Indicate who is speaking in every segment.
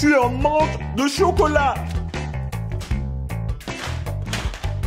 Speaker 1: suis un manque de chocolat.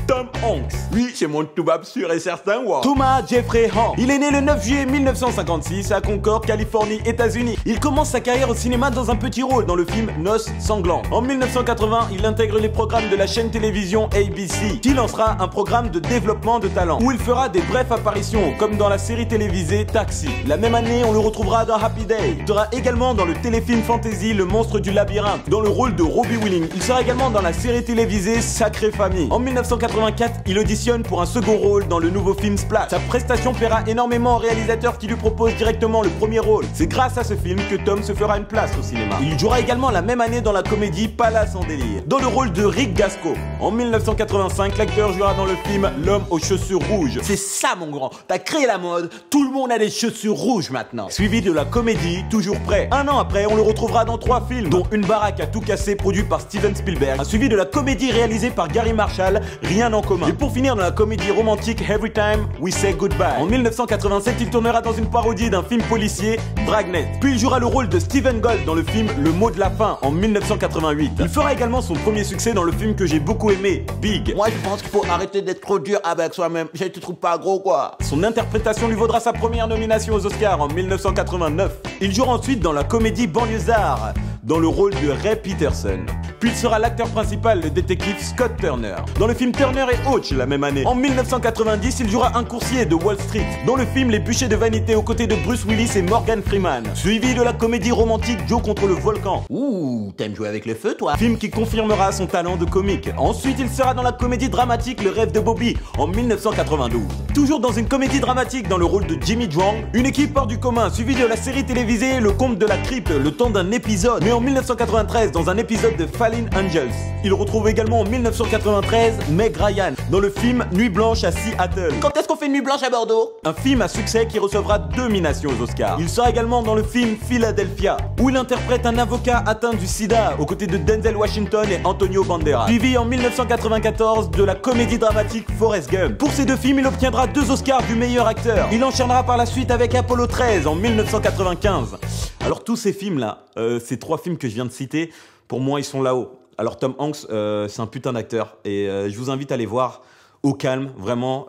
Speaker 1: Tom Hanks. Oui, c'est mon toubab sûr et certain, wow.
Speaker 2: Thomas Jeffrey Hanks. Il est né le 9 juillet 1956 à Concord, Californie, États-Unis. Il commence sa carrière au cinéma dans un petit rôle dans le film Noces sanglantes. En 1980, il intègre les programmes de la chaîne télévision ABC, qui lancera un programme de développement de talent, où il fera des brèves apparitions, comme dans la série télévisée Taxi. La même année, on le retrouvera dans Happy Day. Il sera également dans le téléfilm fantasy Le Monstre du Labyrinthe, dans le rôle de Robbie Willing. Il sera également dans la série télévisée Sacrée Famille. En 1984, il auditionne pour un second rôle dans le nouveau film Splash. Sa prestation plaira énormément au réalisateur qui lui propose directement le premier rôle. C'est grâce à ce film que Tom se fera une place au cinéma. Il jouera également la même année dans la comédie Palace en délire, dans le rôle de Rick Gasco. En 1985, l'acteur jouera dans le film L'homme aux chaussures rouges. C'est ça mon grand, t'as créé la mode, tout le monde a des chaussures rouges maintenant. Suivi de la comédie Toujours prêt. Un an après, on le retrouvera dans 3 films, dont Une baraque à tout casser, produit par Steven Spielberg, suivi de la comédie réalisée par Gary Marshall, Rien en commun. Et pour finir dans la comédie romantique Every Time We Say Goodbye. En 1987, il tournera dans une parodie d'un film policier, Dragnet. Puis il jouera le rôle de Stephen Gold dans le film Le mot de la fin en 1988. Il fera également son premier succès dans le film que j'ai beaucoup aimé, Big.
Speaker 1: Moi, je pense qu'il faut arrêter d'être trop dur avec soi-même. Je te trouve pas gros, quoi.
Speaker 2: Son interprétation lui vaudra sa première nomination aux Oscars en 1989. Il jouera ensuite dans la comédie Banlieusard, dans le rôle de Ray Peterson. Puis il sera l'acteur principal, le détective Scott Turner, dans le film Turner et Hooch la même année. En 1990, il jouera un coursier de Wall Street, dans le film Les bûchers de vanité aux côtés de Bruce Willis et Morgan Freeman. Suivi de la comédie romantique Joe contre le volcan.
Speaker 1: Ouh, t'aimes jouer avec le feu, toi?
Speaker 2: Film qui confirmera son talent de comique. Ensuite, il sera dans la comédie dramatique Le rêve de Bobby en 1992. Toujours dans une comédie dramatique dans le rôle de Jimmy Drang, une équipe hors du commun, suivi de la série télévisée Le Conte de la Crypte, le temps d'un épisode. Mais en 1993, dans un épisode de Fallen Angels. Il retrouve également en 1993 Meg Ryan dans le film Nuit blanche à Seattle.
Speaker 1: Quand est-ce qu'on fait une nuit blanche à Bordeaux?
Speaker 2: Un film à succès qui recevra 2 nominations aux Oscars. Il sera également dans le film Philadelphia, où il interprète un avocat atteint du sida aux côtés de Denzel Washington et Antonio Banderas. Suivi en 1994 de la comédie dramatique Forrest Gump. Pour ces 2 films, il obtiendra 2 Oscars du meilleur acteur. Il enchaînera par la suite avec Apollo 13 en 1995. Alors tous ces films-là, ces 3 films que je viens de citer, pour moi, ils sont là-haut. Alors Tom Hanks, c'est un putain d'acteur et je vous invite à les voir au calme, vraiment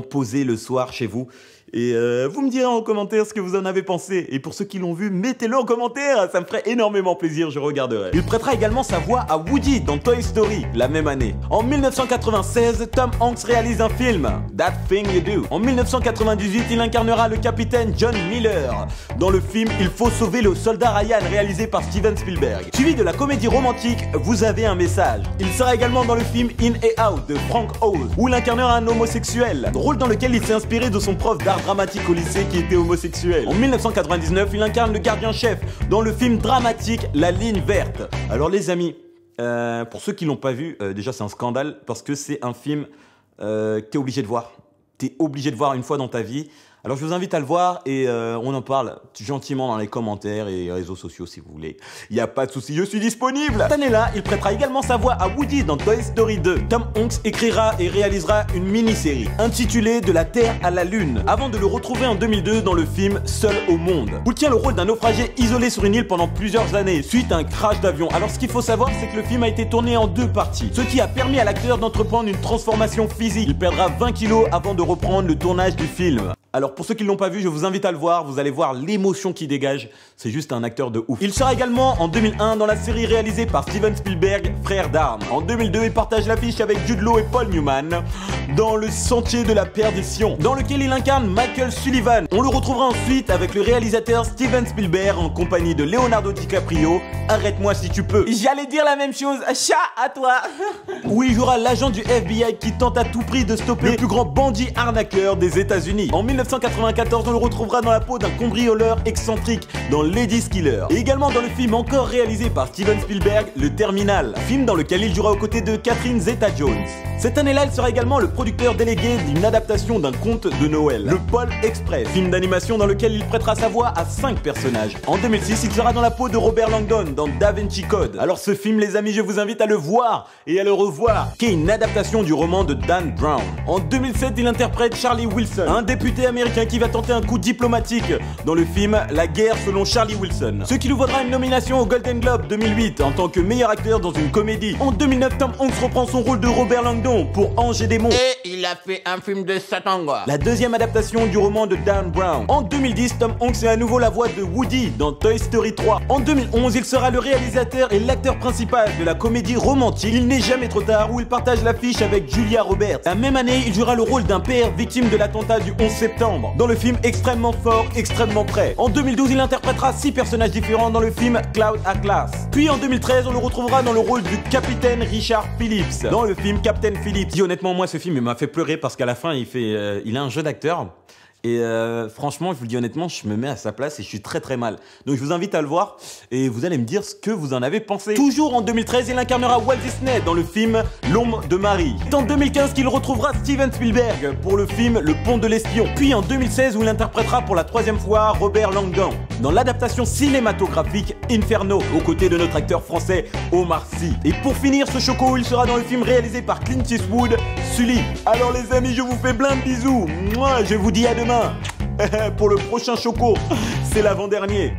Speaker 2: posé le soir chez vous. Et vous me direz en commentaire ce que vous en avez pensé. Et pour ceux qui l'ont vu, mettez-le en commentaire, ça me ferait énormément plaisir, je regarderai. Il prêtera également sa voix à Woody dans Toy Story, la même année. En 1996, Tom Hanks réalise un film, That Thing You Do. En 1998, il incarnera le capitaine John Miller dans le film Il faut sauver le soldat Ryan, réalisé par Steven Spielberg. Suivi de la comédie romantique Vous avez un message. Il sera également dans le film In and Out de Frank Oz, où il incarnera un homosexuel, rôle dans lequel il s'est inspiré de son prof d'art dramatique au lycée qui était homosexuel. En 1999, il incarne le gardien-chef dans le film dramatique La Ligne Verte. Alors les amis, pour ceux qui l'ont pas vu, déjà c'est un scandale parce que c'est un film que t'es obligé de voir. T'es obligé de voir une fois dans ta vie. Alors je vous invite à le voir et on en parle gentiment dans les commentaires et les réseaux sociaux si vous voulez. Il n'y a pas de souci, je suis disponible. Cette année-là, il prêtera également sa voix à Woody dans Toy Story 2. Tom Hanks écrira et réalisera une mini-série intitulée De la Terre à la Lune, avant de le retrouver en 2002 dans le film Seul au monde, où il tient le rôle d'un naufragé isolé sur une île pendant plusieurs années suite à un crash d'avion. Alors ce qu'il faut savoir, c'est que le film a été tourné en 2 parties, ce qui a permis à l'acteur d'entreprendre une transformation physique. Il perdra 20 kilos avant de reprendre le tournage du film. Alors pour ceux qui ne l'ont pas vu, je vous invite à le voir, vous allez voir l'émotion qu'il dégage, c'est juste un acteur de ouf. Il sera également en 2001 dans la série réalisée par Steven Spielberg, Frères d'armes. En 2002, il partage l'affiche avec Jude Law et Paul Newman dans Le Sentier de la Perdition, dans lequel il incarne Michael Sullivan. On le retrouvera ensuite avec le réalisateur Steven Spielberg en compagnie de Leonardo DiCaprio, Arrête-moi si tu peux.
Speaker 1: J'allais dire la même chose, chat à toi.
Speaker 2: Où il jouera l'agent du FBI qui tente à tout prix de stopper le plus grand bandit arnaqueur des États-Unis. En 1994, on le retrouvera dans la peau d'un cambrioleur excentrique dans Lady Killer. Et également dans le film encore réalisé par Steven Spielberg, Le Terminal, film dans lequel il jouera aux côtés de Catherine Zeta-Jones. Cette année-là, il sera également le producteur délégué d'une adaptation d'un conte de Noël, Le Pôle Express, film d'animation dans lequel il prêtera sa voix à 5 personnages. En 2006, il sera dans la peau de Robert Langdon dans Da Vinci Code. Alors ce film, les amis, je vous invite à le voir et à le revoir, qui est une adaptation du roman de Dan Brown. En 2007, il interprète Charlie Wilson, un député américain qui va tenter un coup diplomatique dans le film La guerre selon Charlie Wilson. Ce qui lui vaudra une nomination au Golden Globe 2008 en tant que meilleur acteur dans une comédie. En 2009, Tom Hanks reprend son rôle de Robert Langdon pour Ange et Démons.
Speaker 1: Et il a fait un film de Satan, quoi.
Speaker 2: La deuxième adaptation du roman de Dan Brown. En 2010, Tom Hanks est à nouveau la voix de Woody dans Toy Story 3. En 2011, il sera le réalisateur et l'acteur principal de la comédie romantique Il n'est jamais trop tard, où il partage l'affiche avec Julia Roberts. La même année, il jouera le rôle d'un père victime de l'attentat du 11 septembre dans le film Extrêmement fort, extrêmement prêt. En 2012, il interprétera 6 personnages différents dans le film Cloud Atlas. Puis en 2013, on le retrouvera dans le rôle du capitaine Richard Phillips dans le film Captain Phillips. Et honnêtement, moi, ce film, il m'a fait pleurer parce qu'à la fin, il a un jeu d'acteur. Et franchement, je vous le dis honnêtement, je me mets à sa place et je suis très très mal. Donc je vous invite à le voir et vous allez me dire ce que vous en avez pensé. Toujours en 2013, il incarnera Walt Disney dans le film L'ombre de Marie. C'est en 2015 qu'il retrouvera Steven Spielberg pour le film Le pont de l'espion. Puis en 2016 où il interprétera pour la 3e fois Robert Langdon dans l'adaptation cinématographique Inferno, aux côtés de notre acteur français Omar Sy. Et pour finir ce choco, il sera dans le film réalisé par Clint Eastwood, Sully. Alors les amis, je vous fais plein de bisous. Moi, je vous dis à demain pour le prochain choco. C'est l'avant-dernier.